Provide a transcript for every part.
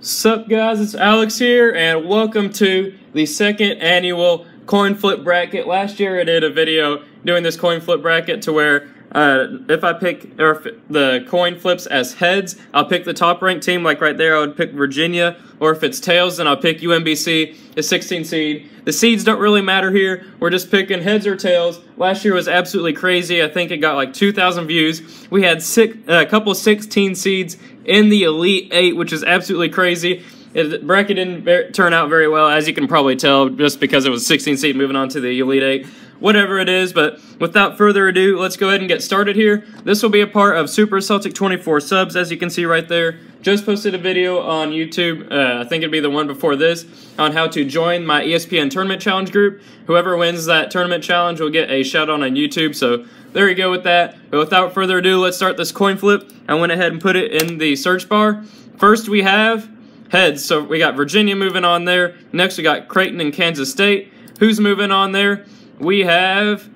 Sup guys, it's Alex here, and welcome to the second annual coin flip bracket. Last year I did a video doing this coin flip bracket to where if I pick the coin flips as heads, I'll pick the top ranked team, like right there I would pick Virginia, or if it's tails then I'll pick UMBC, the 16 seed. The seeds don't really matter here, we're just picking heads or tails. Last year was absolutely crazy. I think it got like 2,000 views. We had a couple 16 seeds in the Elite 8, which is absolutely crazy. The bracket didn't turn out very well, as you can probably tell, just because it was 16 seed moving on to the Elite 8. Whatever it is, but without further ado, let's go ahead and get started here. This will be a part of Super Celtic 24 subs, as you can see right there. Just posted a video on YouTube, I think it'd be the one before this, on how to join my ESPN Tournament Challenge group. Whoever wins that tournament challenge will get a shout out on YouTube, so there you go with that. But without further ado, let's start this coin flip. I went ahead and put it in the search bar. First we have heads, so we got Virginia moving on there. Next we got Creighton and Kansas State. Who's moving on there? We have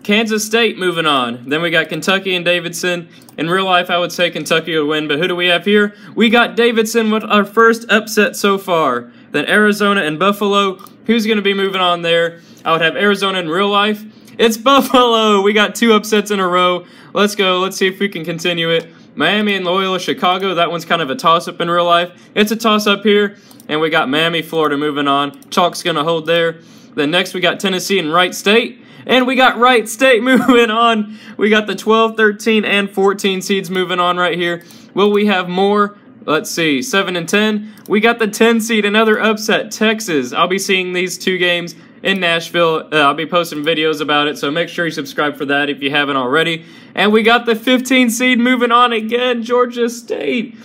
Kansas State moving on. Then we got Kentucky and Davidson. In real life, I would say Kentucky would win, but who do we have here? We got Davidson with our first upset so far. Then Arizona and Buffalo. Who's going to be moving on there? I would have Arizona in real life. It's Buffalo! We got two upsets in a row. Let's go. Let's see if we can continue it. Miami and Loyola Chicago. That one's kind of a toss-up in real life. It's a toss-up here. And we got Miami, Florida moving on. Chalk's going to hold there. Then next we got Tennessee and Wright State. And we got Wright State moving on. We got the 12, 13, and 14 seeds moving on right here. Will we have more? Let's see, 7 and 10. We got the 10 seed, another upset, Texas. I'll be seeing these two games in Nashville. I'll be posting videos about it, so make sure you subscribe for that if you haven't already. And we got the 15 seed moving on again, Georgia State.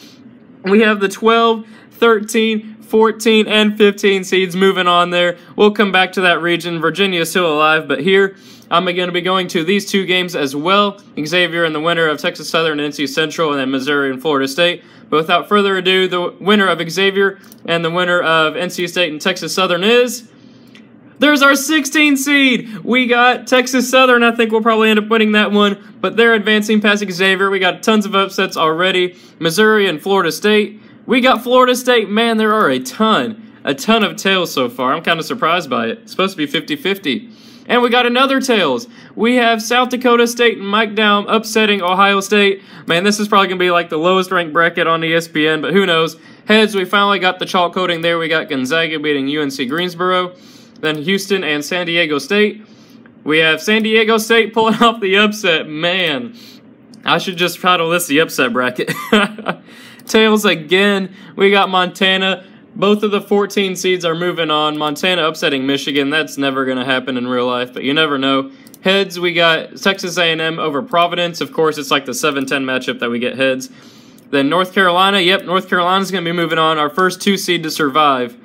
We have the 12, 13, 14 and 15 seeds moving on there. We'll come back to that region. Virginia is still alive, but here I'm going to be going to these two games as well. Xavier and the winner of Texas Southern and NC Central, and then Missouri and Florida State. But without further ado, the winner of Xavier and the winner of NC State and Texas Southern is... There's our 16 seed. We got Texas Southern. I think we'll probably end up winning that one, but they're advancing past Xavier. We got tons of upsets already. Missouri and Florida State. We got Florida State. Man, there are a ton of tails so far. I'm kind of surprised by it. It's supposed to be 50-50. And we got another tails. We have South Dakota State and Mike Down upsetting Ohio State. Man, this is probably going to be like the lowest ranked bracket on ESPN, but who knows. Heads, we finally got the chalk coding there. We got Gonzaga beating UNC Greensboro. Then Houston and San Diego State. We have San Diego State pulling off the upset. Man, I should just title this the upset bracket. Tails again. We got Montana. Both of the 14 seeds are moving on. Montana upsetting Michigan. That's never going to happen in real life, but you never know. Heads, we got Texas A&M over Providence. Of course, it's like the 7-10 matchup that we get heads. Then North Carolina. Yep, North Carolina's going to be moving on. Our first 2 seed to survive.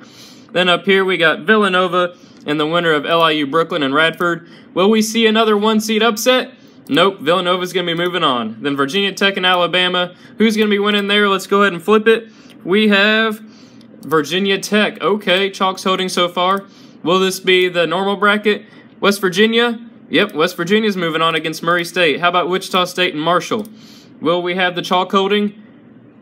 Then up here we got Villanova and the winner of LIU Brooklyn and Radford. Will we see another 1 seed upset? Nope, Villanova's going to be moving on. Then Virginia Tech and Alabama. Who's going to be winning there? Let's go ahead and flip it. We have Virginia Tech. Okay, chalk's holding so far. Will this be the normal bracket? West Virginia? Yep, West Virginia's moving on against Murray State. How about Wichita State and Marshall? Will we have the chalk holding?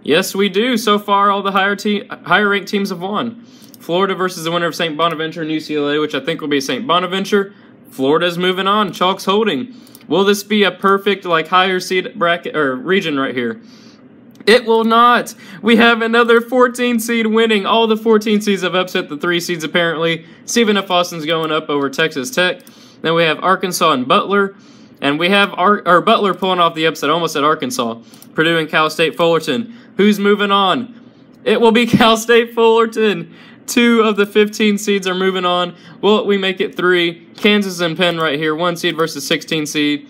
Yes, we do. So far, all the higher ranked teams have won. Florida versus the winner of St. Bonaventure and UCLA, which I think will be St. Bonaventure. Florida's moving on. Chalk's holding. Will this be a perfect, like, higher seed bracket or region right here? It will not. We have another 14 seed winning. All the 14 seeds have upset the 3 seeds apparently. Stephen F. Austin's going up over Texas Tech. Then we have Arkansas and Butler. And we have Butler pulling off the upset almost at Arkansas. Purdue and Cal State Fullerton. Who's moving on? It will be Cal State Fullerton. 2 of the 15 seeds are moving on. Will we make it 3? Kansas and Penn right here. 1 seed versus 16 seed.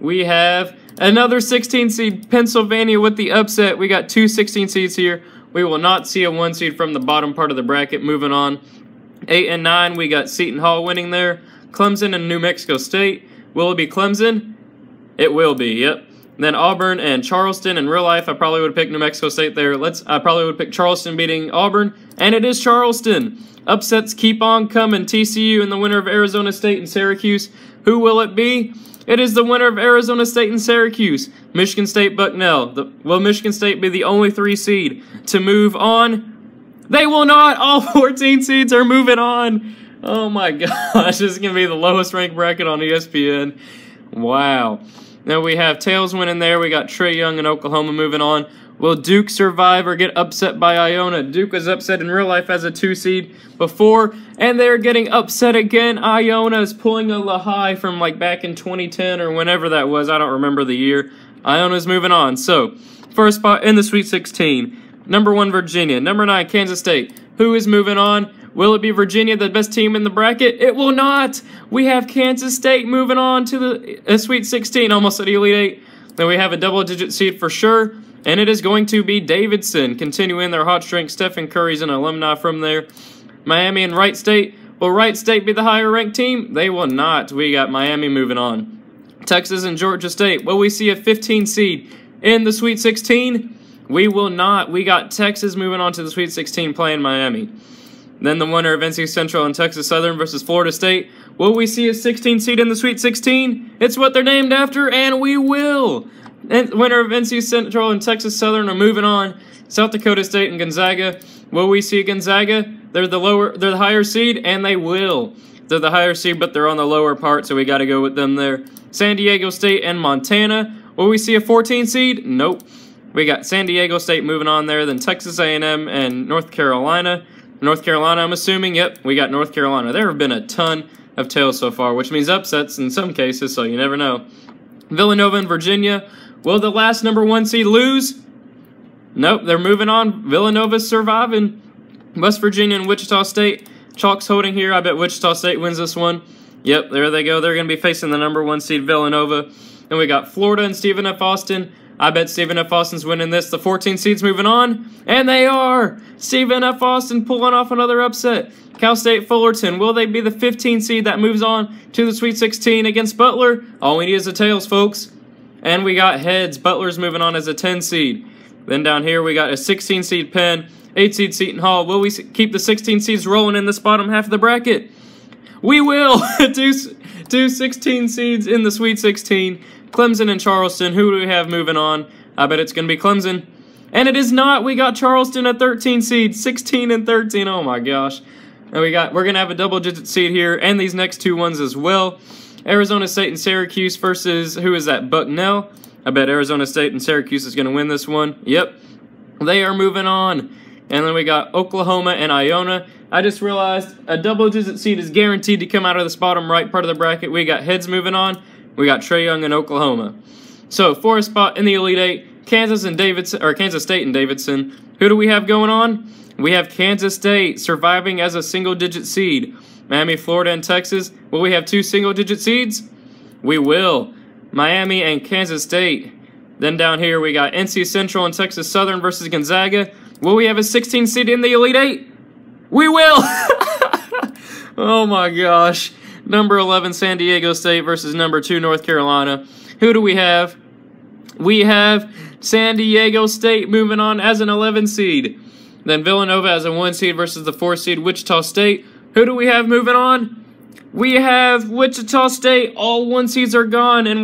We have another 16 seed. Pennsylvania with the upset. We got 2 16 seeds here. We will not see a 1 seed from the bottom part of the bracket. Moving on. 8 and 9. We got Seton Hall winning there. Clemson and New Mexico State. Will it be Clemson? It will be. Yep. Then Auburn and Charleston. In real life, I probably would pick New Mexico State there. I probably would pick Charleston beating Auburn. And it is Charleston. Upsets keep on coming. TCU and the winner of Arizona State and Syracuse. Who will it be? It is the winner of Arizona State and Syracuse. Michigan State Bucknell. Will Michigan State be the only 3 seed to move on? They will not. All 14 seeds are moving on. Oh my gosh, this is going to be the lowest ranked bracket on ESPN. Wow. Now we have Tails winning there. We got Trae Young and Oklahoma moving on. Will Duke survive or get upset by Iona? Duke was upset in real life as a 2 seed before, and they're getting upset again. Iona is pulling a Lehigh from like back in 2010 or whenever that was. I don't remember the year. Iona's moving on. So, first spot in the Sweet 16. Number 1, Virginia. Number 9, Kansas State. Who is moving on? Will it be Virginia, the best team in the bracket? It will not. We have Kansas State moving on to the Sweet 16, almost at the Elite 8. Then we have a double-digit seed for sure, and it is going to be Davidson, continuing their hot streak. Stephen Curry's an alumni from there. Miami and Wright State. Will Wright State be the higher-ranked team? They will not. We got Miami moving on. Texas and Georgia State. Will we see a 15 seed in the Sweet 16? We will not. We got Texas moving on to the Sweet 16 playing Miami. Then the winner of NC Central and Texas Southern versus Florida State. Will we see a 16 seed in the Sweet 16? It's what they're named after, and we will. And winner of NC Central and Texas Southern are moving on. South Dakota State and Gonzaga. Will we see Gonzaga? They're the higher seed, and they will. They're the higher seed, but they're on the lower part, so we got to go with them there. San Diego State and Montana. Will we see a 14 seed? Nope. We got San Diego State moving on there, then Texas A&M and North Carolina. North Carolina, I'm assuming. Yep, we got North Carolina. There have been a ton of tails so far, which means upsets in some cases, so you never know. Villanova and Virginia. Will the last number 1 seed lose? Nope, they're moving on. Villanova's surviving. West Virginia and Wichita State. Chalk's holding here. I bet Wichita State wins this one. Yep, there they go. They're going to be facing the number 1 seed Villanova. Then we got Florida and Stephen F. Austin. I bet Stephen F. Austin's winning this. The 14 seeds moving on. And they are! Stephen F. Austin pulling off another upset. Cal State Fullerton. Will they be the 15 seed that moves on to the Sweet 16 against Butler? All we need is the tails, folks. And we got heads. Butler's moving on as a 10 seed. Then down here we got a 16 seed Penn, 8 seed Seton Hall. Will we keep the 16 seeds rolling in this bottom half of the bracket? We will! two 16 seeds in the Sweet 16. Clemson and Charleston. Who do we have moving on? I bet it's going to be Clemson. And it is not. We got Charleston at 13 seed. 16 and 13. Oh my gosh. And we're going to have a double-digit seed here and these next 2 ones as well. Arizona State and Syracuse versus, who is that, Bucknell? I bet Arizona State and Syracuse is going to win this one. Yep. They are moving on. And then we got Oklahoma and Iona. I just realized a double-digit seed is guaranteed to come out of this bottom right part of the bracket. We got heads moving on. We got Trae Young and Oklahoma. So, 4th spot in the Elite 8, Kansas State and Davidson. Who do we have going on? We have Kansas State surviving as a single-digit seed. Miami, Florida, and Texas. Will we have 2 single-digit seeds? We will. Miami and Kansas State. Then down here we got NC Central and Texas Southern versus Gonzaga. Will we have a 16 seed in the Elite 8? We will! Oh my gosh. Number 11, San Diego State versus number 2, North Carolina. Who do we have? We have San Diego State moving on as an 11 seed. Then Villanova as a 1 seed versus the 4 seed, Wichita State. Who do we have moving on? We have Wichita State. All 1 seeds are gone, and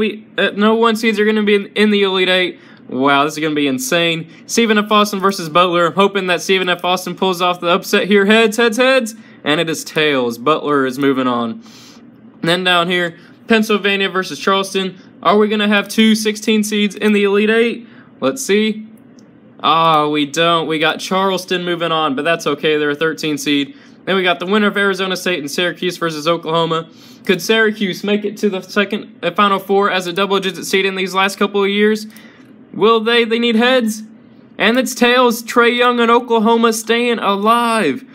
no 1 seeds are going to be in the Elite 8. Wow, this is going to be insane. Stephen F. Austin versus Butler. I'm hoping that Stephen F. Austin pulls off the upset here. Heads. And it is tails. Butler is moving on. Then down here, Pennsylvania versus Charleston. Are we going to have 2 16 seeds in the Elite 8? Let's see. We don't. We got Charleston moving on, but that's okay. They're a 13 seed. Then we got the winner of Arizona State and Syracuse versus Oklahoma. Could Syracuse make it to the Final Four as a double-digit seed in these last couple of years? Will they? They need heads. And it's tails. Trae Young and Oklahoma staying alive.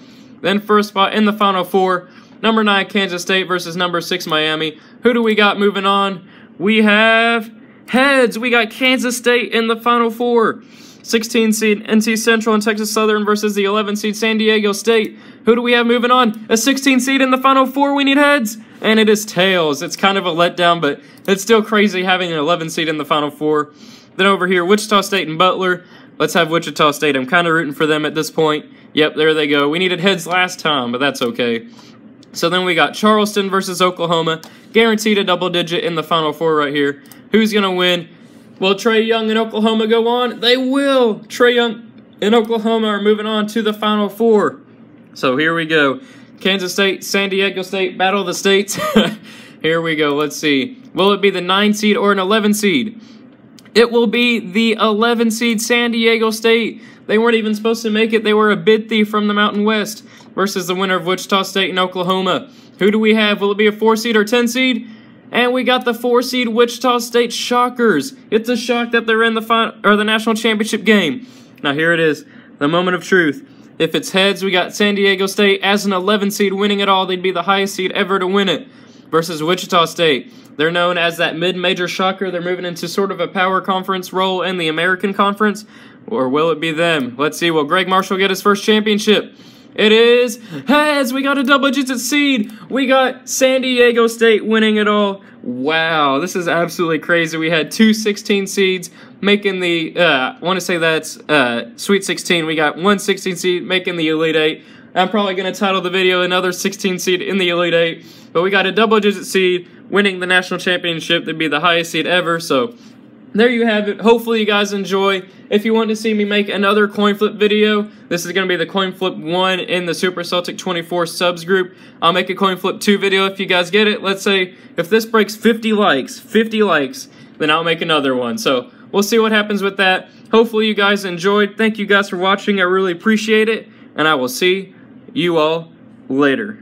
Then first spot in the Final Four. Number 9, Kansas State versus number 6, Miami. Who do we got moving on? We have heads. We got Kansas State in the Final Four. 16 seed NC Central and Texas Southern versus the 11 seed San Diego State. Who do we have moving on? A 16 seed in the Final Four. We need heads. And it is tails. It's kind of a letdown, but it's still crazy having an 11 seed in the Final Four. Then over here, Wichita State and Butler. Let's have Wichita State. I'm kind of rooting for them at this point. Yep, there they go. We needed heads last time, but that's okay. So then we got Charleston versus Oklahoma. Guaranteed a double digit in the Final Four right here. Who's going to win? Will Trae Young and Oklahoma go on? They will. Trae Young and Oklahoma are moving on to the Final Four. So here we go. Kansas State, San Diego State, battle of the states. Here we go. Let's see. Will it be the 9 seed or an 11 seed? It will be the 11 seed San Diego State. They weren't even supposed to make it. They were a bid thief from the Mountain West versus the winner of Wichita State and Oklahoma. Who do we have? Will it be a 4 seed or 10 seed? And we got the 4 seed Wichita State Shockers. It's a shock that they're in the national championship game. Now here it is, the moment of truth. If it's heads, we got San Diego State as an 11 seed winning it all. They'd be the highest seed ever to win it versus Wichita State. They're known as that mid-major shocker. They're moving into sort of a power conference role in the American Conference. Or will it be them? Let's see. Will Greg Marshall get his first championship? It is heads. We got a double-digit seed. We got San Diego State winning it all. Wow, this is absolutely crazy. We had 2 16 seeds making the, I want to say that's Sweet 16. We got 1 16 seed making the Elite 8. I'm probably going to title the video another 16 seed in the Elite 8. But we got a double-digit seed winning the national championship. That'd be the highest seed ever. So there you have it. Hopefully you guys enjoy. If you want to see me make another coin flip video, this is going to be the coin flip 1 in the Super Celtic 24 subs group. I'll make a coin flip 2 video if you guys get it. Let's say if this breaks 50 likes, then I'll make another one. So we'll see what happens with that. Hopefully you guys enjoyed. Thank you guys for watching. I really appreciate it. And I will see you all later.